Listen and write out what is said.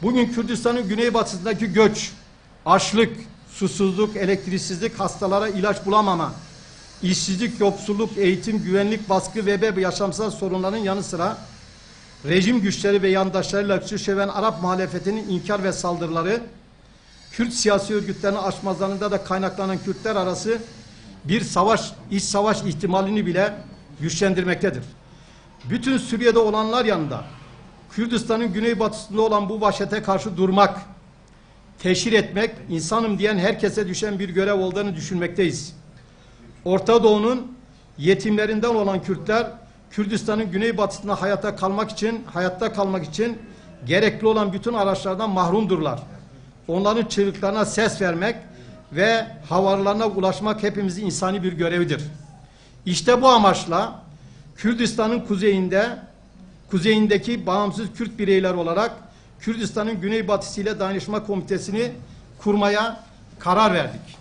Bugün Kürdistan'ın güneybatısındaki göç, açlık, susuzluk, elektriksizlik, hastalara ilaç bulamama, işsizlik, yoksulluk, eğitim, güvenlik, baskı ve yaşamsal sorunların yanı sıra rejim güçleri ve yandaşlarıyla çöşeven Arap muhalefetinin inkar ve saldırıları, Kürt siyasi örgütlerinin açmazlarında da kaynaklanan Kürtler arası bir savaş, iç savaş ihtimalini bile güçlendirmektedir. Bütün Suriye'de olanlar yanında Kürdistan'ın güneybatısında olan bu vahşete karşı durmak, teşhir etmek, insanım diyen herkese düşen bir görev olduğunu düşünmekteyiz. Orta Doğu'nun yetimlerinden olan Kürtler, Kürdistan'ın güneybatısında hayatta kalmak için gerekli olan bütün araçlardan mahrumdurlar. Onların çığlıklarına ses vermek ve havalarına ulaşmak hepimizin insani bir görevidir. İşte bu amaçla Kürdistan'ın kuzeyindeki bağımsız Kürt bireyler olarak Kürdistan'ın güneybatısıyla dayanışma komitesini kurmaya karar verdik.